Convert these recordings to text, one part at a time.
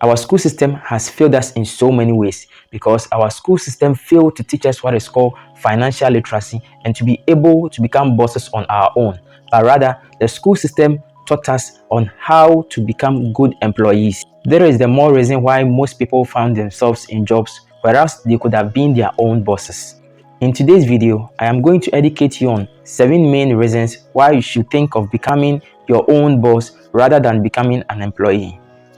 Our school system has failed us in so many ways because our school system failed to teach us what is called financial literacy and to be able to become bosses on our own. But rather, the school system taught us on how to become good employees. There is the more reason why most people found themselves in jobs whereas they could have been their own bosses. In today's video, I am going to educate you on 7 main reasons why you should think of becoming your own boss rather than becoming an employee.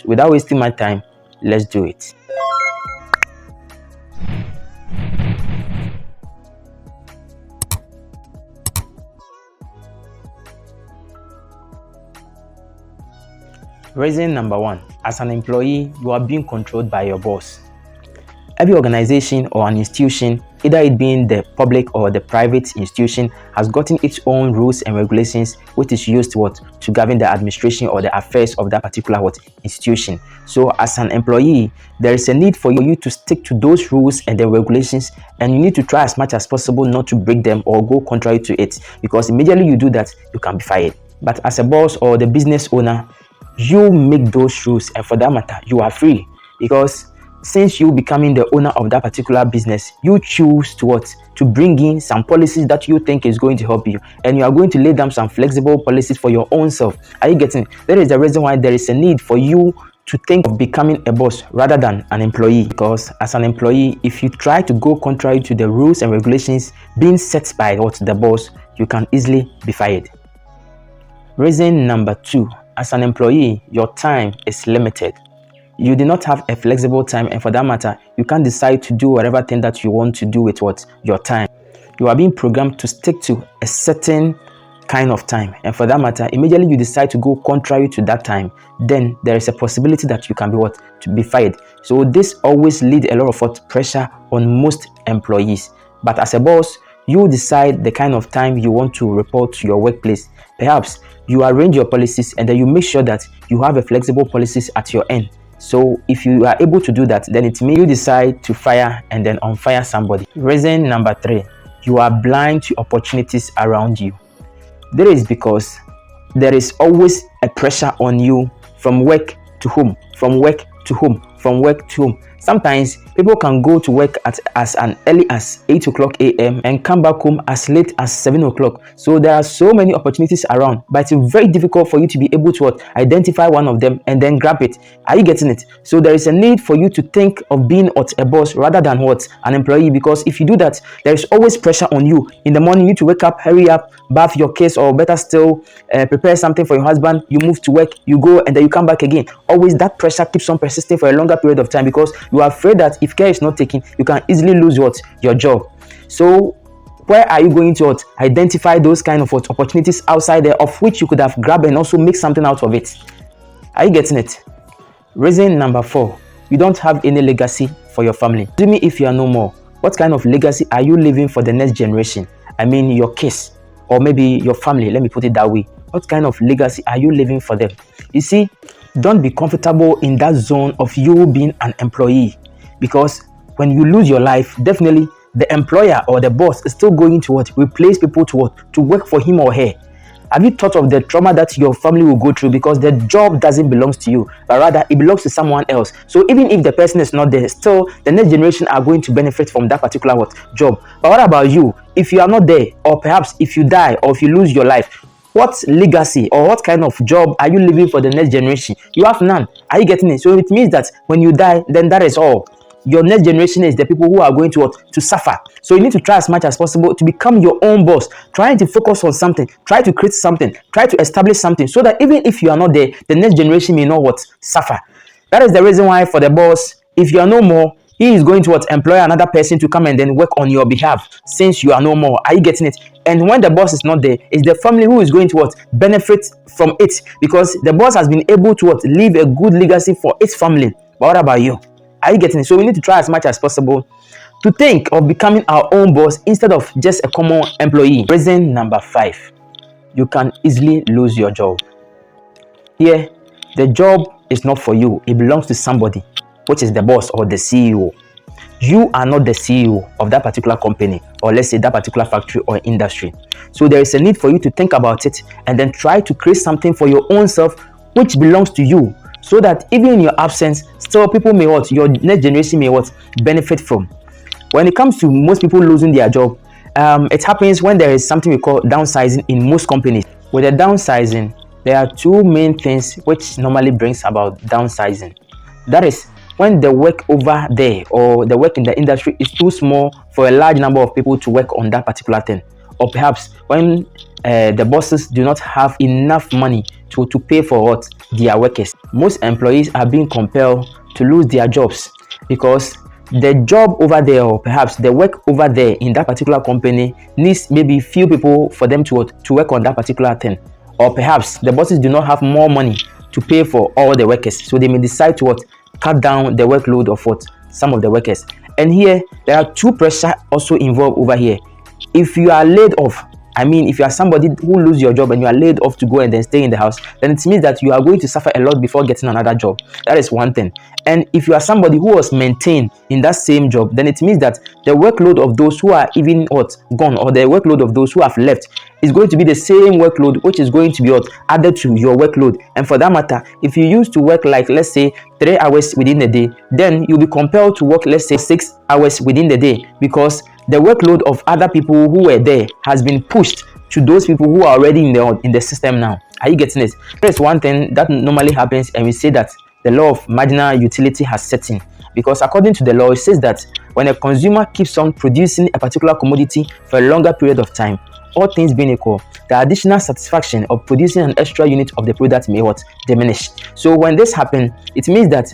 Without wasting my time, let's do it. Reason number 1. As an employee, you are being controlled by your boss. Every organization or an institution, either it being the public or the private institution, has gotten its own rules and regulations which is used to govern the administration or the affairs of that particular institution. So as an employee, there is a need for you to stick to those rules and the regulations, and you need to try as much as possible not to break them or go contrary to it, because immediately you do that, you can be fired. But as a boss or the business owner, you make those rules, and for that matter, you are free, because since you becoming the owner of that particular business, you choose to bring in some policies that you think is going to help you, and you are going to lay down some flexible policies for your own self. Are you getting? That is the reason why there is a need for you to think of becoming a boss rather than an employee, because as an employee, if you try to go contrary to the rules and regulations being set by the boss, you can easily be fired. Reason number 2. As an employee, your time is limited. You do not have a flexible time, and for that matter, you can't decide to do whatever thing that you want to do with your time. You are being programmed to stick to a certain kind of time, and for that matter, immediately you decide to go contrary to that time, then there is a possibility that you can be to be fired. So this always leads a lot of pressure on most employees. But as a boss, you decide the kind of time you want to report to your workplace. Perhaps you arrange your policies, and then you make sure that you have a flexible policies at your end. So if you are able to do that, then it means you decide to fire and then unfire somebody. Reason number 3. You are blind to opportunities around you. That is because there is always a pressure on you from work to home, from work to home, from work to home. Sometimes people can go to work at as early as 8 o'clock a.m. and come back home as late as 7 o'clock. So there are so many opportunities around, but it's very difficult for you to be able to identify one of them and then grab it. Are you getting it? So there is a need for you to think of being a boss rather than an employee, because if you do that, there is always pressure on you. In the morning, you need to wake up, hurry up, bath your kids, or better still, prepare something for your husband. You move to work, you go, and then you come back again. Always that pressure keeps on persisting for a longer period of time, because you are afraid that if care is not taken, you can easily lose your job. So where are you going to identify those kind of opportunities outside there, of which you could have grabbed and also make something out of it? Are you getting it? Reason number 4. You don't have any legacy for your family. Tell me, if you are no more, what kind of legacy are you leaving for the next generation? I mean your kids, or maybe your family, let me put it that way. What kind of legacy are you leaving for them? You see, don't be comfortable in that zone of you being an employee, because when you lose your life, definitely the employer or the boss is still going to replace people to work for him or her. Have you thought of the trauma that your family will go through, because the job doesn't belong to you, but rather it belongs to someone else? So even if the person is not there, still the next generation are going to benefit from that particular job. But what about you? If you are not there, or perhaps if you die or if you lose your life, what legacy or what kind of job are you leaving for the next generation? You have none. Are you getting it? So it means that when you die, then that is all. Your next generation is the people who are going to suffer. So you need to try as much as possible to become your own boss, trying to focus on something, try to create something, try to establish something, so that even if you are not there, the next generation may not suffer. That is the reason why for the boss, if you are no more, he is going to employ another person to come and then work on your behalf, since you are no more. Are you getting it? And when the boss is not there, it's the family who is going to benefit from it, because the boss has been able to leave a good legacy for its family. But what about you? Are you getting it? So we need to try as much as possible to think of becoming our own boss instead of just a common employee. Reason number 5. You can easily lose your job. Here, the job is not for you. It belongs to somebody, which is the boss or the CEO. You are not the CEO of that particular company, or let's say that particular factory or industry. So there is a need for you to think about it and then try to create something for your own self which belongs to you. so that even in your absence, still people may what, your next generation may what, benefit from. When it comes to most people losing their job, it happens when there is something we call downsizing in most companies. With the downsizing, there are two main things which normally brings about downsizing. That is when the work over there or the work in the industry is too small for a large number of people to work on that particular thing, or perhaps when the bosses do not have enough money to pay for what their workers. Most employees are being compelled to lose their jobs because the job over there, or perhaps the work over there in that particular company, needs maybe few people for them to work on that particular thing, or perhaps the bosses do not have more money to pay for all the workers, so they may decide to cut down the workload of some of the workers. And here there are two pressure also involved over here. If you are laid off, if you are somebody who lose your job and you are laid off to go and then stay in the house, then it means that you are going to suffer a lot before getting another job. That is one thing. And if you are somebody who was maintained in that same job, then it means that the workload of those who are even gone, or the workload of those who have left, is going to be the same workload which is going to be added to your workload. And for that matter, if you used to work like, let's say, 3 hours within the day, then you'll be compelled to work, let's say, 6 hours within the day, because the workload of other people who were there has been pushed to those people who are already in the system now. Are you getting it? There's one thing that normally happens, and we say that the law of marginal utility has set in, because according to the law, it says that when a consumer keeps on producing a particular commodity for a longer period of time, all things being equal, the additional satisfaction of producing an extra unit of the product may diminish. So when this happens, it means that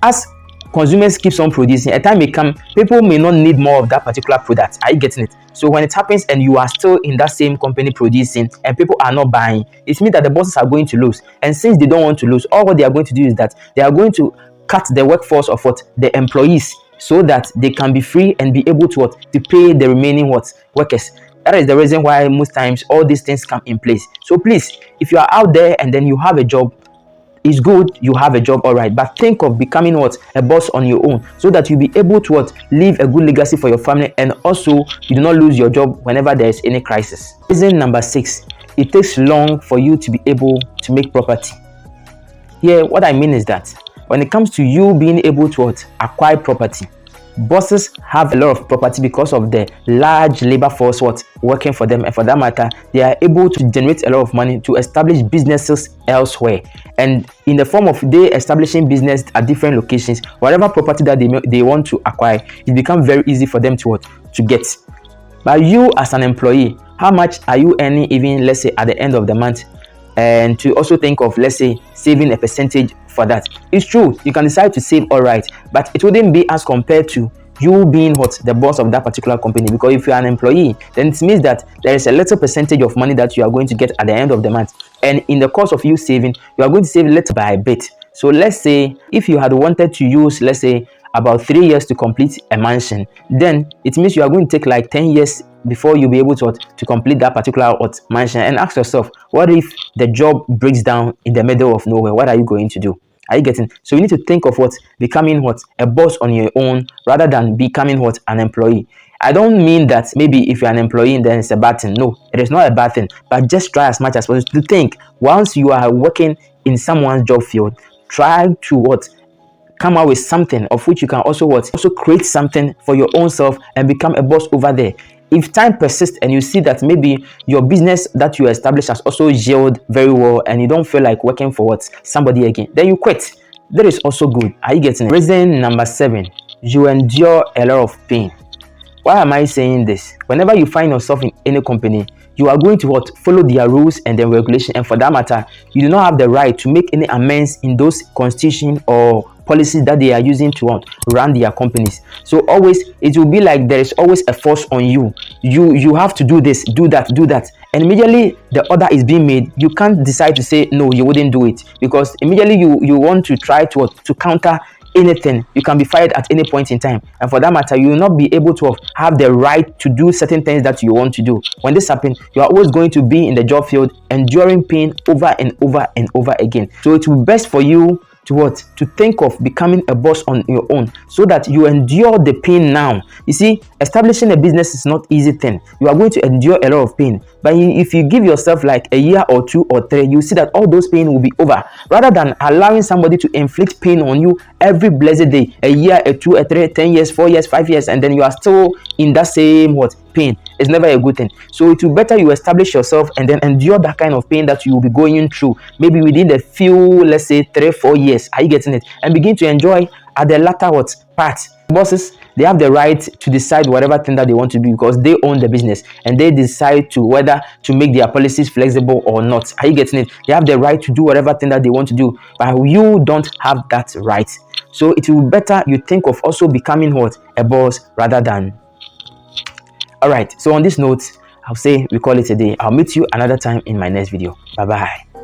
as consumers keeps on producing, a time may come, people may not need more of that particular product. Are you getting it? So when it happens and you are still in that same company producing and people are not buying, it means that the bosses are going to lose. And since they don't want to lose, all what they are going to do is that they are going to cut the workforce of the employees, so that they can be free and be able to pay the remaining workers. That is the reason why most times all these things come in place. So please, if you are out there and then you have a job, it's good you have a job, all right, but think of becoming a boss on your own, so that you'll be able to leave a good legacy for your family, and also you do not lose your job whenever there is any crisis. Reason number 6, it takes long for you to be able to make property. Here, what I mean is that when it comes to you being able to acquire property, bosses have a lot of property because of the large labor force working for them, and for that matter, they are able to generate a lot of money to establish businesses elsewhere. And in the form of they establishing business at different locations, whatever property that they want to acquire, it becomes very easy for them to get. But you as an employee, how much are you earning, even let's say at the end of the month? And to also think of, let's say, saving a percentage for that. It's true, you can decide to save, all right, but it wouldn't be as compared to you being the boss of that particular company. Because if you are an employee, then it means that there is a little percentage of money that you are going to get at the end of the month, and in the course of you saving, you are going to save little by bit. So let's say if you had wanted to use, let's say, about 3 years to complete a mansion, then it means you are going to take like 10 years before you'll be able to complete that particular mansion. And ask yourself, what if the job breaks down in the middle of nowhere? What are you going to do? Are you getting? So you need to think of becoming a boss on your own, rather than becoming an employee. I don't mean that maybe if you're an employee then it's a bad thing. No, it is not a bad thing, but just try as much as possible to think, once you are working in someone's job field, try to come out with something of which you can also create something for your own self and become a boss over there. If time persists and you see that maybe your business that you established has also yielded very well and you don't feel like working for somebody again, then you quit. That is also good. Are you getting it? Reason number 7, you endure a lot of pain. Why am I saying this? Whenever you find yourself in any company, you are going to follow their rules and their regulation, and for that matter, you do not have the right to make any amends in those constitution or policies that they are using to run their companies. So always it will be like there is always a force on you. You have to do this, do that, and immediately the order is being made, you can't decide to say no, you wouldn't do it, because immediately you want to try to counter anything. You can be fired at any point in time, and for that matter, you will not be able to have the right to do certain things that you want to do. When this happens, you are always going to be in the job field enduring pain over and over and over again. So it will be best for you to what? To think of becoming a boss on your own, so that you endure the pain now. You see, establishing a business is not easy thing. You are going to endure a lot of pain, but if you give yourself like a year or 2 or 3, you see that all those pain will be over, rather than allowing somebody to inflict pain on you every blessed day, a year, a 2, a 3, 10 years, 4 years, 5 years, and then you are still in that same what pain. It's never a good thing. So it will better you establish yourself and then endure that kind of pain that you will be going through, maybe within a few, let's say 3-4 years. Are you getting it? And begin to enjoy at the latter what part. Bosses, they have the right to decide whatever thing that they want to do, because they own the business and they decide to whether to make their policies flexible or not. Are you getting it? They have the right to do whatever thing that they want to do, but you don't have that right. So it will be better you think of also becoming what? A boss rather than. All right, so on this note, I'll say we call it a day. I'll meet you another time in my next video. Bye bye.